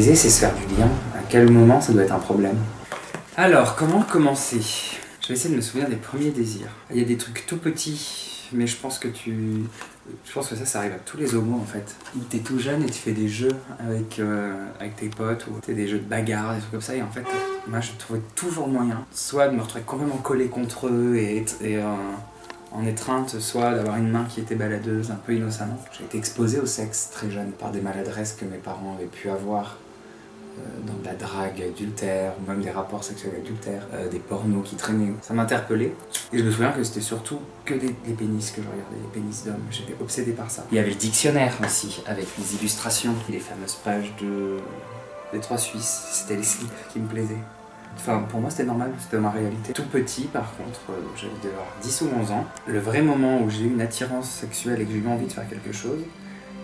Baiser, c'est se faire du bien. À quel moment ça doit être un problème? Alors, comment commencer? Je vais essayer de me souvenir des premiers désirs. Il y a des trucs tout petits, mais je pense que ça arrive à tous les homos en fait. T'es tout jeune et tu fais des jeux avec tes potes, ou des jeux de bagarre, des trucs comme ça, et en fait, moi je trouvais toujours le moyen, soit de me retrouver complètement collé contre eux et en étreinte, soit d'avoir une main qui était baladeuse, un peu innocemment. J'ai été exposé au sexe très jeune par des maladresses que mes parents avaient pu avoir dans de la drague adultère, ou même des rapports sexuels adultères, des pornos qui traînaient. Ça m'interpellait. Et je me souviens que c'était surtout que des pénis que je regardais, les pénis d'hommes. J'étais obsédé par ça. Il y avait le dictionnaire aussi, avec les illustrations, les fameuses pages des Trois Suisses. C'était les slips qui me plaisaient. Enfin, pour moi, c'était normal, c'était ma réalité. Tout petit, par contre, j'avais dû avoir 10 ou 11 ans. Le vrai moment où j'ai eu une attirance sexuelle et que j'ai eu envie de faire quelque chose,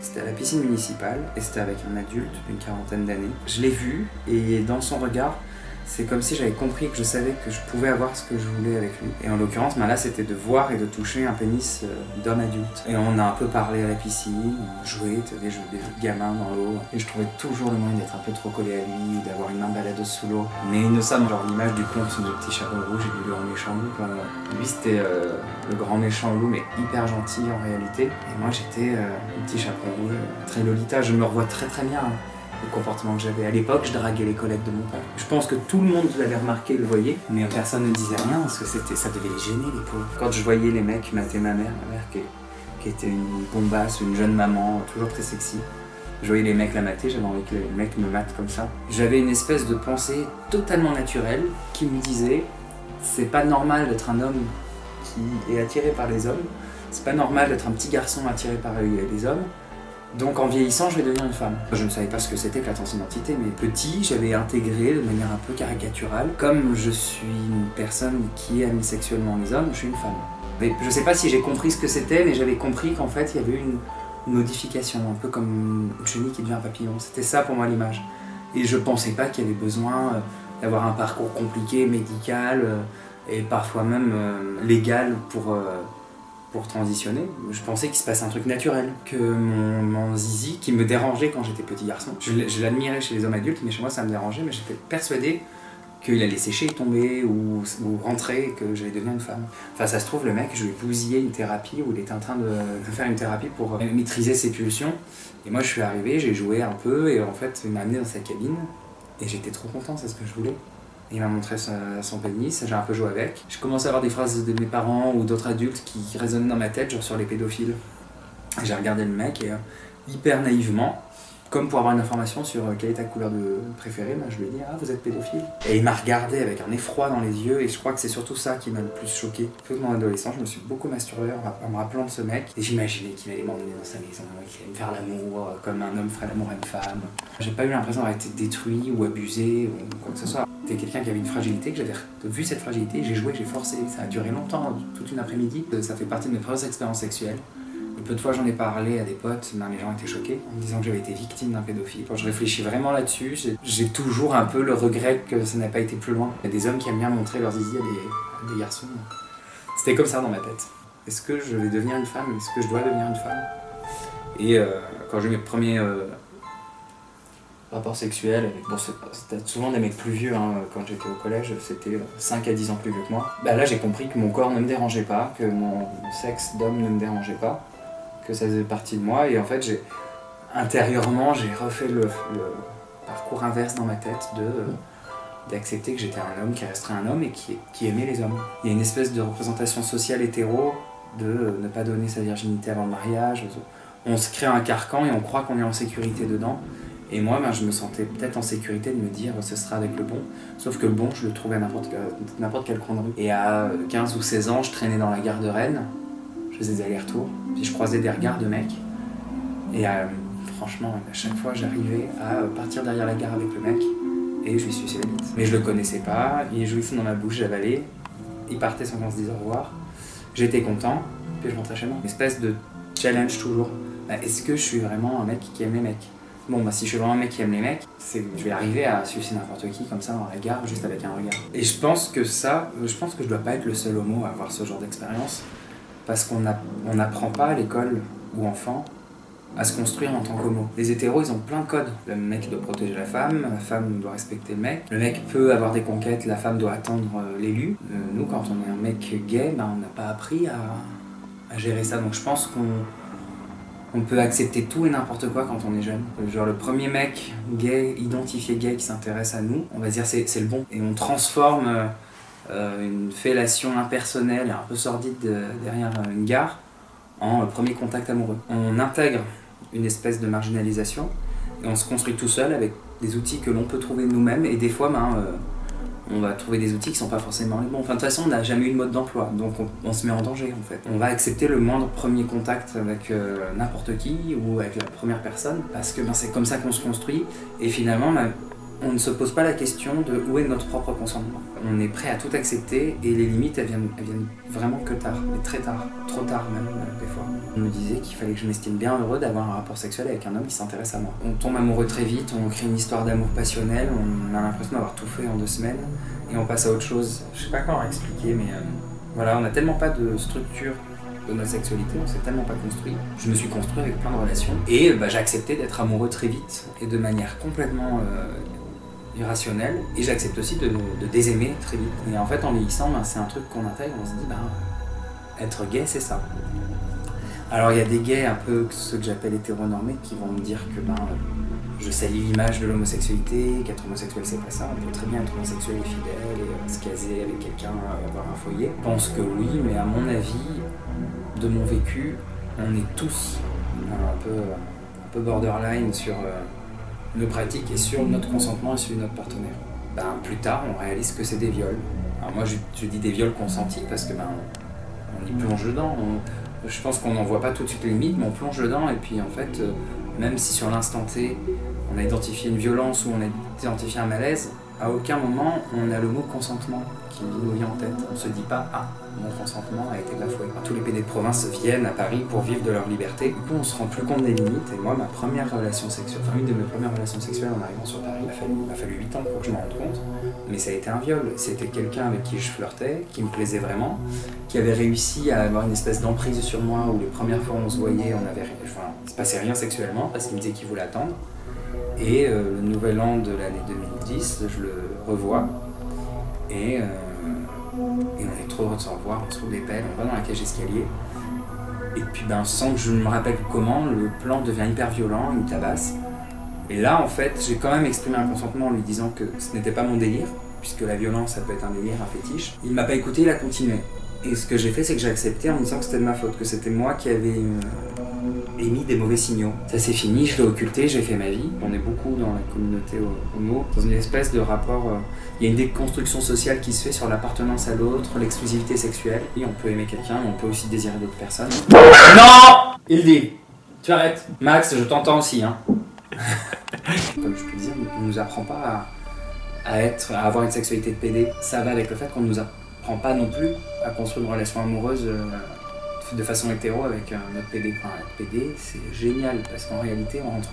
c'était à la piscine municipale, et c'était avec un adulte d'une quarantaine d'années. Je l'ai vu, et dans son regard, c'est comme si j'avais compris que je savais que je pouvais avoir ce que je voulais avec lui. Et en l'occurrence, là, c'était de voir et de toucher un pénis d'homme adulte. Et on a un peu parlé à la piscine, joué des jeux de gamins dans l'eau. Et je trouvais toujours le moyen d'être un peu trop collé à lui, ou d'avoir une main baladeuse sous l'eau. Mais innocemment, genre l'image du conte de Petit Chaperon Rouge et du grand méchant loup. Enfin, lui, c'était le grand méchant loup, mais hyper gentil en réalité. Et moi, j'étais le Petit Chaperon Rouge, très Lolita. Je me revois très très bien. Le comportement que j'avais. À l'époque, je draguais les collègues de mon père. Je pense que tout le monde l'avait remarqué, le voyait, mais personne ne disait rien parce que ça devait les gêner, les pauvres. Quand je voyais les mecs mater ma mère qui était une bombasse, une jeune maman, toujours très sexy, je voyais les mecs la mater, j'avais envie que les mecs me matent comme ça. J'avais une espèce de pensée totalement naturelle qui me disait c'est pas normal d'être un homme qui est attiré par les hommes, c'est pas normal d'être un petit garçon attiré par les hommes. Donc en vieillissant, je vais devenir une femme. Je ne savais pas ce que c'était que la transidentité, mais petit, j'avais intégré de manière un peu caricaturale. Comme je suis une personne qui aime sexuellement les hommes, je suis une femme. Mais je ne sais pas si j'ai compris ce que c'était, mais j'avais compris qu'en fait, il y avait une modification, un peu comme une chenille qui devient un papillon. C'était ça pour moi l'image. Et je ne pensais pas qu'il y avait besoin d'avoir un parcours compliqué, médical, et parfois même légal pour transitionner. Je pensais qu'il se passait un truc naturel, que mon zizi, qui me dérangeait quand j'étais petit garçon, je l'admirais chez les hommes adultes, mais chez moi ça me dérangeait, mais j'étais persuadé qu'il allait sécher, tomber ou rentrer, et que j'allais devenir une femme. Enfin ça se trouve, le mec, je lui ai bousillé une thérapie, où il était en train de faire une thérapie pour maîtriser ses pulsions, et moi je suis arrivé, j'ai joué un peu, et en fait il m'a amené dans sa cabine, et j'étais trop content, c'est ce que je voulais. Il m'a montré son pénis, j'ai un peu joué avec. Je commençais à avoir des phrases de mes parents ou d'autres adultes qui résonnaient dans ma tête, genre sur les pédophiles. J'ai regardé le mec et hyper naïvement, comme pour avoir une information sur quelle est ta couleur préférée, je lui ai dit « Ah, vous êtes pédophile ?» Et il m'a regardé avec un effroi dans les yeux, et je crois que c'est surtout ça qui m'a le plus choqué. Toute mon adolescence, je me suis beaucoup masturbé en me rappelant de ce mec, et j'imaginais qu'il allait m'emmener dans sa maison, qu'il allait me faire l'amour comme un homme ferait l'amour à une femme. J'ai pas eu l'impression d'avoir été détruit ou abusé ou quoi que ce soit. C'était quelqu'un qui avait une fragilité, que j'avais vu cette fragilité, j'ai joué, j'ai forcé, ça a duré longtemps, toute une après-midi. Ça fait partie de mes premières expériences sexuelles. Et peu de fois j'en ai parlé à des potes, les gens étaient choqués en me disant que j'avais été victime d'un pédophile. Quand je réfléchis vraiment là-dessus, j'ai toujours un peu le regret que ça n'a pas été plus loin. Il y a des hommes qui aiment bien montrer leur zizi à des garçons. C'était comme ça dans ma tête. Est-ce que je vais devenir une femme? Est-ce que je dois devenir une femme? Et quand j'ai eu mes premiers rapport sexuel avec, bon, c'était souvent des mecs plus vieux, hein, quand j'étais au collège, c'était 5 à 10 ans plus vieux que moi. Là j'ai compris que mon corps ne me dérangeait pas, que mon sexe d'homme ne me dérangeait pas, que ça faisait partie de moi, et en fait intérieurement j'ai refait le parcours inverse dans ma tête d'accepter que j'étais un homme qui resterait un homme et qui aimait les hommes. Il y a une espèce de représentation sociale hétéro de ne pas donner sa virginité avant le mariage. On se crée un carcan et on croit qu'on est en sécurité dedans. Et moi, je me sentais peut-être en sécurité de me dire ce sera avec le bon. Sauf que le bon, je le trouvais à n'importe quel coin de rue. Et à 15 ou 16 ans, je traînais dans la gare de Rennes. Je faisais des allers-retours. Puis je croisais des regards de mecs. Et franchement, à chaque fois, j'arrivais à partir derrière la gare avec le mec. Et je lui suçais la bite. Mais je le connaissais pas. Il jouissait dans ma bouche, j'avalais. Il partait sans qu'on se dise au revoir. J'étais content. Puis je rentrais chez moi. Une espèce de challenge toujours. Est-ce que je suis vraiment un mec qui aime les mecs ? Bon, si je suis vraiment un mec qui aime les mecs, je vais arriver à sucer n'importe qui comme ça dans la gare, juste avec un regard. Et je pense que je dois pas être le seul homo à avoir ce genre d'expérience, parce qu'on n'apprend pas à l'école ou enfant à se construire en tant qu'homo. Les hétéros, ils ont plein de codes. Le mec doit protéger la femme doit respecter le mec peut avoir des conquêtes, la femme doit attendre l'élu. Nous, quand on est un mec gay, on n'a pas appris à gérer ça. Donc je pense qu'on peut accepter tout et n'importe quoi quand on est jeune. Genre le premier mec gay, identifié gay qui s'intéresse à nous, on va se dire c'est le bon. Et on transforme une fellation impersonnelle et un peu sordide derrière une gare en premier contact amoureux. On intègre une espèce de marginalisation et on se construit tout seul avec des outils que l'on peut trouver nous-mêmes et des fois on va trouver des outils qui sont pas forcément les bons. Enfin de toute façon on n'a jamais eu de mode d'emploi donc on se met en danger en fait. On va accepter le moindre premier contact avec n'importe qui ou avec la première personne parce que c'est comme ça qu'on se construit et finalement on ne se pose pas la question de où est notre propre consentement. On est prêt à tout accepter et les limites elles viennent vraiment que tard, mais très tard, trop tard même des fois. On me disait qu'il fallait que je m'estime bien heureux d'avoir un rapport sexuel avec un homme qui s'intéresse à moi. On tombe amoureux très vite, on crée une histoire d'amour passionnel, on a l'impression d'avoir tout fait en 2 semaines et on passe à autre chose. Je sais pas comment expliquer mais voilà, on n'a tellement pas de structure de notre sexualité, on s'est tellement pas construit. Je me suis construit avec plein de relations et j'ai accepté d'être amoureux très vite et de manière complètement irrationnelle et j'accepte aussi de désaimer très vite. Et en fait en vieillissant, c'est un truc qu'on intègre, on se dit être gay c'est ça. Alors il y a des gays un peu ceux que j'appelle hétéronormés qui vont me dire que je salis l'image de l'homosexualité, qu'être homosexuel c'est pas ça, on peut très bien être homosexuel et fidèle et se caser avec quelqu'un, avoir un foyer. Je pense que oui, mais à mon avis, de mon vécu, on est tous un peu borderline sur nos pratiques et sur notre consentement et sur notre partenaire. Plus tard, on réalise que c'est des viols. Alors moi, je dis des viols consentis parce que on y plonge dedans. Je pense qu'on n'en voit pas tout de suite les limites, mais on plonge dedans et puis en fait, même si sur l'instant T, on a identifié une violence ou on a identifié un malaise, à aucun moment on a le mot consentement qui nous vient en tête. On ne se dit pas « Ah, mon consentement a été bafoué ». Tous les PD de province viennent à Paris pour vivre de leur liberté. Du coup, on se rend plus compte des limites. Et moi, une de mes premières relations sexuelles en arrivant sur Paris, il m'a fallu 8 ans pour que je m'en rende compte. Mais ça a été un viol. C'était quelqu'un avec qui je flirtais, qui me plaisait vraiment, qui avait réussi à avoir une espèce d'emprise sur moi où les premières fois où on se voyait, il se passait rien sexuellement parce qu'il me disait qu'il voulait attendre. Et le nouvel an de l'année 2010, je le revois. Et on est trop heureux de se revoir, on se roule des pelles, on va dans la cage d'escalier. Et puis sans que je me rappelle comment, le plan devient hyper violent, il me tabasse. Et là en fait, j'ai quand même exprimé un consentement en lui disant que ce n'était pas mon délire, puisque la violence ça peut être un délire, un fétiche. Il m'a pas écouté, il a continué. Et ce que j'ai fait, c'est que j'ai accepté en me disant que c'était de ma faute, que c'était moi qui avais émis des mauvais signaux. Ça c'est fini, je l'ai occulté, j'ai fait ma vie. On est beaucoup dans la communauté homo, dans une espèce de rapport... il y a une déconstruction sociale qui se fait sur l'appartenance à l'autre, l'exclusivité sexuelle. Et on peut aimer quelqu'un, mais on peut aussi désirer d'autres personnes. Non! Il dit, tu arrêtes. Max, je t'entends aussi, hein. Comme je peux dire, on ne nous apprend pas à avoir une sexualité de PD. Ça va avec le fait qu'on ne nous apprend pas non plus à construire une relation amoureuse de façon hétéro avec notre PD. Enfin, être PD, c'est génial parce qu'en réalité, on rentre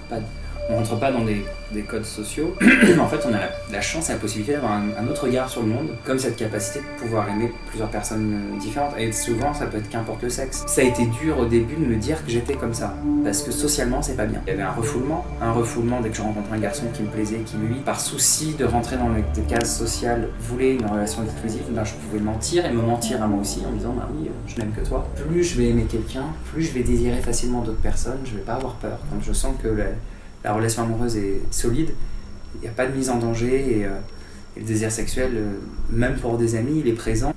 pas dans des codes sociaux. En fait, on a la chance et la possibilité d'avoir un autre regard sur le monde, comme cette capacité de pouvoir aimer plusieurs personnes différentes. Et souvent, ça peut être qu'importe le sexe. Ça a été dur au début de me dire que j'étais comme ça, parce que socialement, c'est pas bien. Il y avait un refoulement dès que je rencontrais un garçon qui me plaisait, qui lui, par souci de rentrer dans des cases sociales, voulait une relation exclusive, je pouvais mentir et me mentir à moi aussi en me disant oui, je n'aime que toi. Plus je vais aimer quelqu'un, plus je vais désirer facilement d'autres personnes, je vais pas avoir peur. Quand je sens que la relation amoureuse est solide, il n'y a pas de mise en danger et le désir sexuel, même pour des amis, il est présent.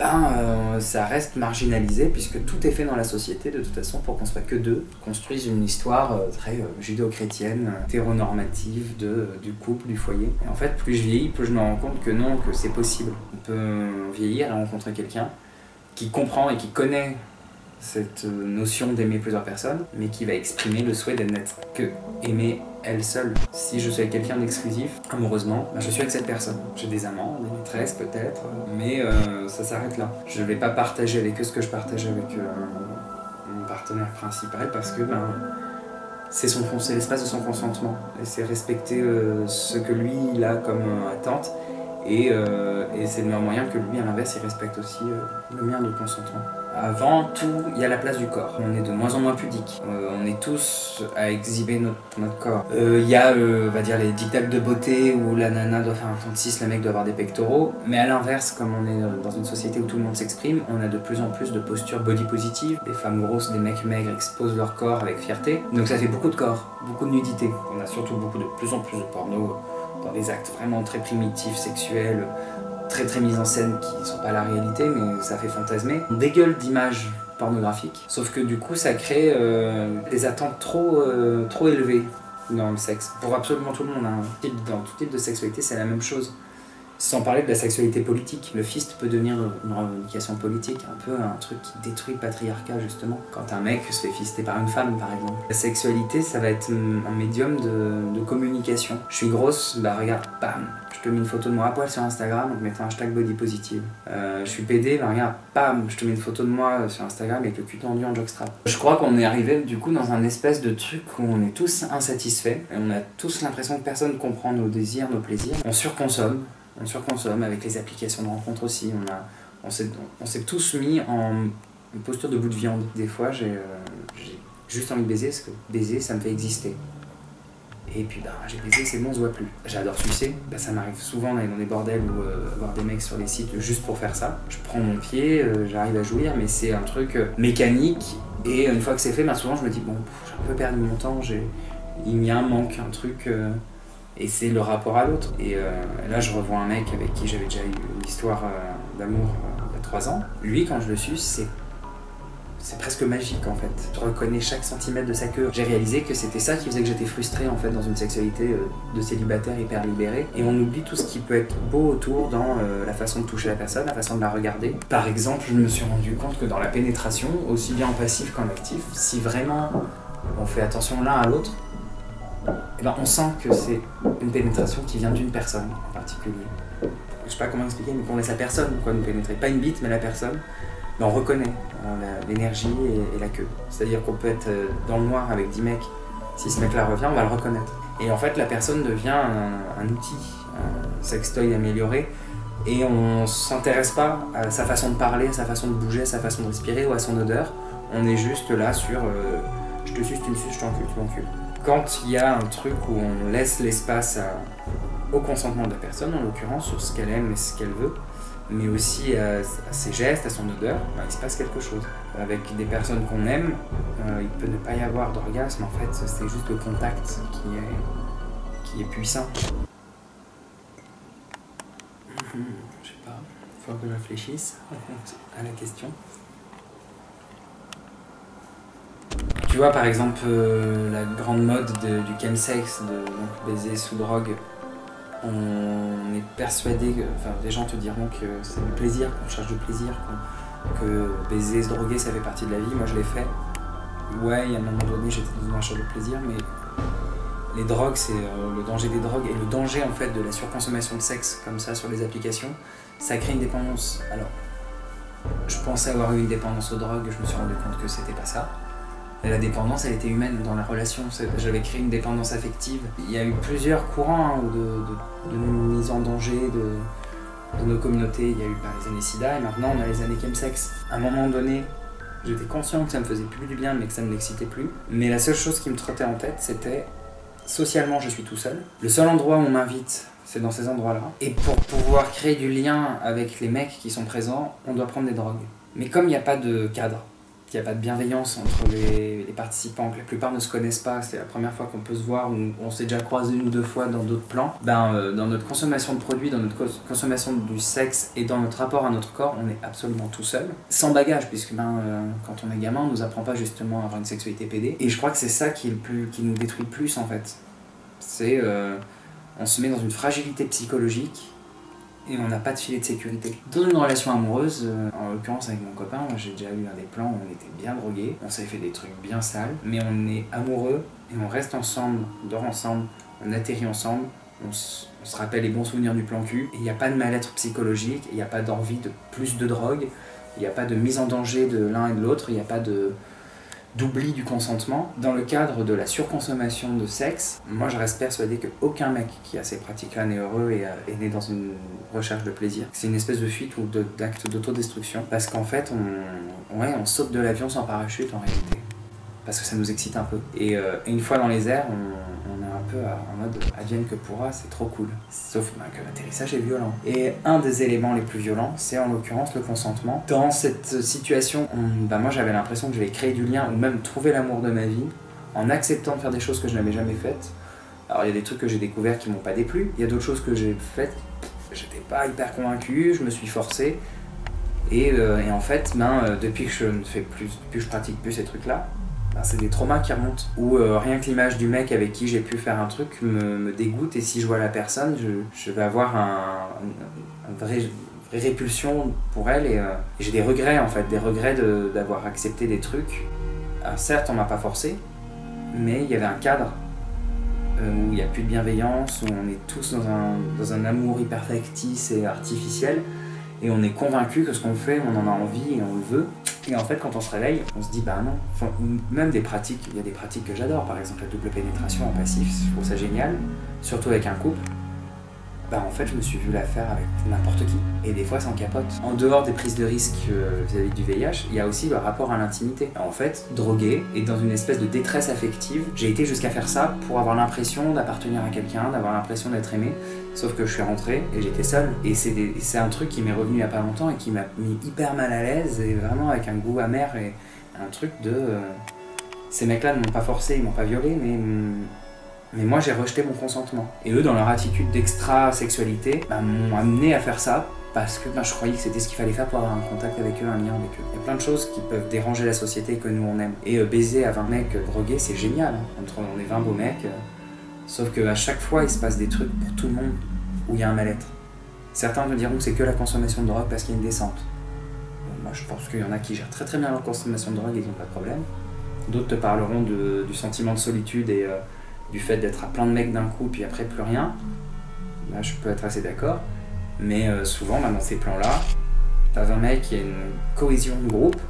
Ça reste marginalisé puisque tout est fait dans la société de toute façon pour qu'on soit que deux, construisent une histoire très judéo-chrétienne, hétéronormative du couple, du foyer. Et en fait, plus je vieillis, plus je me rends compte que non, que c'est possible. On peut vieillir et rencontrer quelqu'un qui comprend et qui connaît cette notion d'aimer plusieurs personnes, mais qui va exprimer le souhait d'être que aimée elle seule. Si je suis avec quelqu'un d'exclusif, amoureusement, je suis avec cette personne. J'ai des amants, des maîtresses peut-être, mais ça s'arrête là. Je vais pas partager avec eux ce que je partage avec mon partenaire principal parce que c'est l'espace de son consentement et c'est respecter ce que lui il a comme attente Et c'est le meilleur moyen que lui, à l'inverse, il respecte aussi le mien de consentement. Avant tout, il y a la place du corps. On est de moins en moins pudique. On est tous à exhiber notre corps. Il y a, on va dire, les diktats de beauté où la nana doit faire un 36, le mec doit avoir des pectoraux. Mais à l'inverse, comme on est dans une société où tout le monde s'exprime, on a de plus en plus de postures body positive. Des femmes grosses, des mecs maigres exposent leur corps avec fierté. Donc ça fait beaucoup de corps, beaucoup de nudité. On a surtout de plus en plus de porno dans des actes vraiment très primitifs, sexuels, très mis en scène qui ne sont pas la réalité, mais ça fait fantasmer. On dégueule d'images pornographiques, sauf que du coup ça crée des attentes trop élevées dans le sexe. Pour absolument tout le monde, hein. Dans tout type de sexualité, c'est la même chose. Sans parler de la sexualité politique. Le fist peut devenir une revendication politique, un peu un truc qui détruit le patriarcat justement. Quand un mec se fait fister par une femme par exemple. La sexualité, ça va être un médium de communication. Je suis grosse, bah regarde, bam, je te mets une photo de moi à poil sur Instagram en te mettant hashtag body positive. Je suis pédé, bah regarde, bam, je te mets une photo de moi sur Instagram avec le cul tendu en jockstrap. Je crois qu'on est arrivé du coup dans un espèce de truc où on est tous insatisfaits et on a tous l'impression que personne comprend nos désirs, nos plaisirs. On surconsomme avec les applications de rencontre aussi. On s'est tous mis en posture de bout de viande. Des fois, j'ai juste envie de baiser parce que baiser, ça me fait exister. Et puis, j'ai baisé, c'est bon, on se voit plus. J'adore sucer. Ça m'arrive souvent d'aller dans des bordels ou voir des mecs sur les sites juste pour faire ça. Je prends mon pied, j'arrive à jouir, mais c'est un truc mécanique. Et une fois que c'est fait, souvent, je me dis, bon, j'ai un peu perdu mon temps, il y a un manque, un truc... Et c'est le rapport à l'autre. Et là, je revois un mec avec qui j'avais déjà eu une histoire d'amour il y a 3 ans. Lui, quand je le suce, c'est presque magique en fait. Je reconnais chaque centimètre de sa queue. J'ai réalisé que c'était ça qui faisait que j'étais frustré en fait dans une sexualité de célibataire hyper libéré. Et on oublie tout ce qui peut être beau autour dans la façon de toucher la personne, la façon de la regarder. Par exemple, je me suis rendu compte que dans la pénétration, aussi bien en passif qu'en actif, si vraiment on fait attention l'un à l'autre, on sent que c'est une pénétration qui vient d'une personne en particulier. Je sais pas comment expliquer, mais qu'on laisse la personne nous pénétrer. Pas une bite, mais la personne. On reconnaît l'énergie et la queue. C'est-à-dire qu'on peut être dans le noir avec 10 mecs. Si ce mec-là revient, on va le reconnaître. Et en fait, la personne devient un outil, un sextoy amélioré. Et on s'intéresse pas à sa façon de parler, à sa façon de bouger, à sa façon de respirer ou à son odeur. On est juste là sur je te suce, tu me suces, je t'encule, tu m'encules. Quand il y a un truc où on laisse l'espace au consentement de la personne, en l'occurrence, sur ce qu'elle aime et ce qu'elle veut, mais aussi à ses gestes, à son odeur, il se passe quelque chose. Avec des personnes qu'on aime, il peut ne pas y avoir d'orgasme, en fait, c'est juste le contact qui est puissant. Je sais pas, il faut que je réfléchisse à la question. Tu vois, par exemple, la grande mode du chemsex, de baiser sous drogue, on est persuadé, les gens te diront que c'est du plaisir, qu'on cherche du plaisir, que baiser, se droguer, ça fait partie de la vie. Moi, je l'ai fait. Ouais, il y a un moment donné, j'étais dans une recherche de plaisir, mais les drogues, c'est le danger des drogues et le danger, en fait, de la surconsommation de sexe, comme ça, sur les applications, ça crée une dépendance. Alors, je pensais avoir eu une dépendance aux drogues, je me suis rendu compte que c'était pas ça. La dépendance, elle était humaine dans la relation. J'avais créé une dépendance affective. Il y a eu plusieurs courants de mise en danger de nos communautés. Il y a eu les années SIDA et maintenant on a les années chemsex. À un moment donné, j'étais conscient que ça me faisait plus du bien mais que ça ne m'excitait plus. Mais la seule chose qui me trottait en tête, c'était socialement, je suis tout seul. Le seul endroit où on m'invite, c'est dans ces endroits-là. Et pour pouvoir créer du lien avec les mecs qui sont présents, on doit prendre des drogues. Mais comme il n'y a pas de cadre, qu'il n'y a pas de bienveillance entre les participants, que la plupart ne se connaissent pas, c'est la première fois qu'on peut se voir, ou on s'est déjà croisé 1 ou 2 fois dans d'autres plans, dans notre consommation de produits, dans notre consommation du sexe et dans notre rapport à notre corps, on est absolument tout seul, sans bagage, puisque quand on est gamin, on nous apprend pas justement à avoir une sexualité pédée. Et je crois que c'est ça qui nous détruit le plus en fait. C'est on se met dans une fragilité psychologique et on n'a pas de filet de sécurité. Dans une relation amoureuse, en l'occurrence avec mon copain, moi j'ai déjà eu des plans où on était bien drogués, on s'est fait des trucs bien sales, mais on est amoureux et on reste ensemble, on dort ensemble, on atterrit ensemble, on se rappelle les bons souvenirs du plan cul, et il n'y a pas de mal-être psychologique, il n'y a pas d'envie de plus de drogue, il n'y a pas de mise en danger de l'un et de l'autre, il n'y a pas de d'oubli du consentement. Dans le cadre de la surconsommation de sexe, moi je reste persuadé qu'aucun mec qui a ces pratiques-là n'est heureux et est né dans une recherche de plaisir. C'est une espèce de fuite ou d'acte d'autodestruction, parce qu'en fait on saute de l'avion sans parachute en réalité. Parce que ça nous excite un peu. Et une fois dans les airs, on est un peu en mode advienne que pourra, c'est trop cool. Sauf que l'atterrissage est violent. Et un des éléments les plus violents, c'est en l'occurrence le consentement. Dans cette situation, moi j'avais l'impression que j'allais créer du lien ou même trouver l'amour de ma vie en acceptant de faire des choses que je n'avais jamais faites. Alors il y a des trucs que j'ai découverts qui m'ont pas déplu, il y a d'autres choses que j'ai faites, j'étais pas hyper convaincu, je me suis forcé. Et en fait, depuis que je pratique plus ces trucs-là, c'est des traumas qui remontent. Ou rien que l'image du mec avec qui j'ai pu faire un truc me dégoûte, et si je vois la personne, je vais avoir une vraie répulsion pour elle, et j'ai des regrets en fait, des regrets d'avoir accepté des trucs. Alors, certes, on m'a pas forcé, mais il y avait un cadre où il n'y a plus de bienveillance, où on est tous dans un amour hyper factice et artificiel, et on est convaincu que ce qu'on fait, on en a envie et on le veut. Et en fait, quand on se réveille, on se dit bah non. Enfin, même des pratiques, il y a des pratiques que j'adore, par exemple la double pénétration en passif, je trouve ça génial, surtout avec un couple. En fait, je me suis vu la faire avec n'importe qui, et des fois sans capote. En dehors des prises de risque vis-à-vis du VIH, il y a aussi le rapport à l'intimité. En fait, drogué et dans une espèce de détresse affective, j'ai été jusqu'à faire ça pour avoir l'impression d'appartenir à quelqu'un, d'avoir l'impression d'être aimé, sauf que je suis rentré et j'étais seul. Et c'est un truc qui m'est revenu il y a pas longtemps et qui m'a mis hyper mal à l'aise, et vraiment avec un goût amer, et un truc de... ces mecs-là ne m'ont pas forcé, ils m'ont pas violé, mais moi j'ai rejeté mon consentement. Et eux, dans leur attitude d'extra-sexualité, m'ont amené à faire ça parce que je croyais que c'était ce qu'il fallait faire pour avoir un contact avec eux, un lien avec eux. Il y a plein de choses qui peuvent déranger la société que nous on aime. Et baiser à 20 mecs drogués, c'est génial. On est 20 beaux mecs, sauf qu'à chaque fois il se passe des trucs pour tout le monde où il y a un mal-être. Certains te diront que c'est que la consommation de drogue parce qu'il y a une descente. Moi je pense qu'il y en a qui gèrent très très bien leur consommation de drogue et ils n'ont pas de problème. D'autres te parleront du sentiment de solitude et du fait d'être à plein de mecs d'un coup puis après plus rien. Là je peux être assez d'accord, mais souvent dans ces plans-là, t'as 20 mecs, il y a une cohésion de groupe,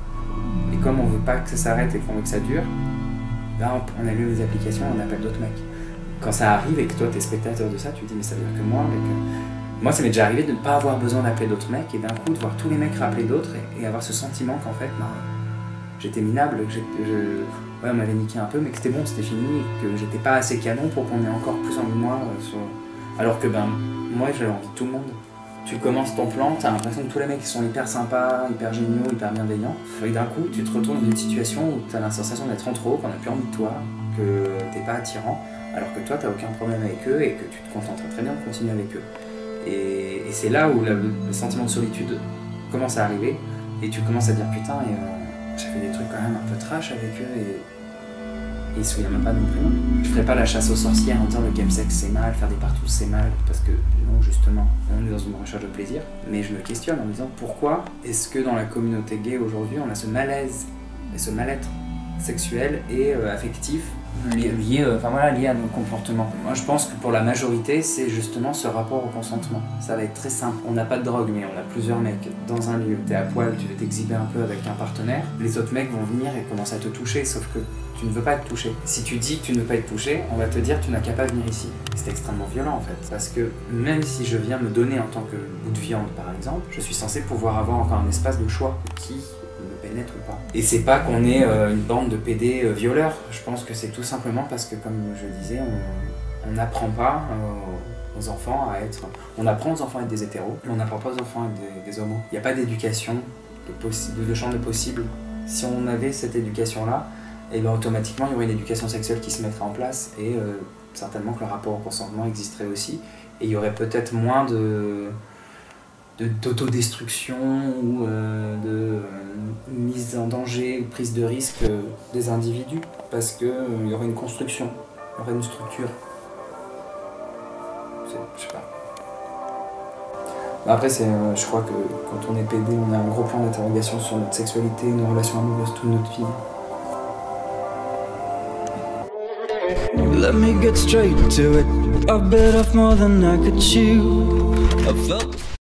et comme on veut pas que ça s'arrête et qu'on veut que ça dure, on allume les applications, on appelle d'autres mecs. Quand ça arrive et que toi t'es spectateur de ça, tu te dis mais ça veut dire que moi, moi ça m'est déjà arrivé de ne pas avoir besoin d'appeler d'autres mecs, et d'un coup de voir tous les mecs rappeler d'autres et avoir ce sentiment qu'en fait j'étais minable, que on m'avait niqué un peu, mais que c'était bon, c'était fini, et que j'étais pas assez canon pour qu'on ait encore plus envie de moi. Alors que moi j'avais envie de tout le monde. Tu commences ton plan, t'as l'impression que tous les mecs sont hyper sympas, hyper géniaux, hyper bienveillants. Et d'un coup, tu te retrouves dans une situation où t'as la sensation d'être en trop, qu'on a plus envie de toi, que t'es pas attirant, alors que toi t'as aucun problème avec eux et que tu te contentes très bien de continuer avec eux. Et c'est là où le sentiment de solitude commence à arriver, et tu commences à dire putain, j'ai fait des trucs quand même un peu trash avec eux, et ils se souviennent même pas non plus. Je ferais pas la chasse aux sorcières en disant le chemsex c'est mal, faire des partous c'est mal, parce que non, justement, on est dans une recherche de plaisir. Mais je me questionne en me disant pourquoi est-ce que dans la communauté gay aujourd'hui on a ce malaise et ce mal-être sexuel et affectif lié à nos comportements. Moi je pense que pour la majorité c'est justement ce rapport au consentement. Ça va être très simple, on n'a pas de drogue mais on a plusieurs mecs dans un lieu, t'es à poil, tu veux t'exhiber un peu avec un partenaire, les autres mecs vont venir et commencer à te toucher, sauf que tu ne veux pas être touché. Si tu dis que tu ne veux pas être touché, on va te dire que tu n'as qu'à pas venir ici. C'est extrêmement violent en fait, parce que même si je viens me donner en tant que bout de viande par exemple, je suis censé pouvoir avoir encore un espace de choix qui me pénètre ou pas. Et c'est pas qu'on est une bande de PD violeurs, je pense que c'est tout simplement parce que comme je disais, on n'apprend pas aux enfants à être... On apprend aux enfants à être des hétéros, mais on n'apprend pas aux enfants à être des homos. Il n'y a pas d'éducation, de champ de possible. Si on avait cette éducation-là, et bien automatiquement il y aurait une éducation sexuelle qui se mettrait en place, et certainement que le rapport au consentement existerait aussi, et il y aurait peut-être moins d'autodestruction ou de mise en danger, prise de risque des individus, parce qu'il y aurait une construction, il y aurait une structure. Je sais pas. Après, je crois que quand on est PD, on a un gros point d'interrogation sur notre sexualité, nos relations amoureuses, toute notre vie. Let me get straight to it. I bit off more than I could chew. I felt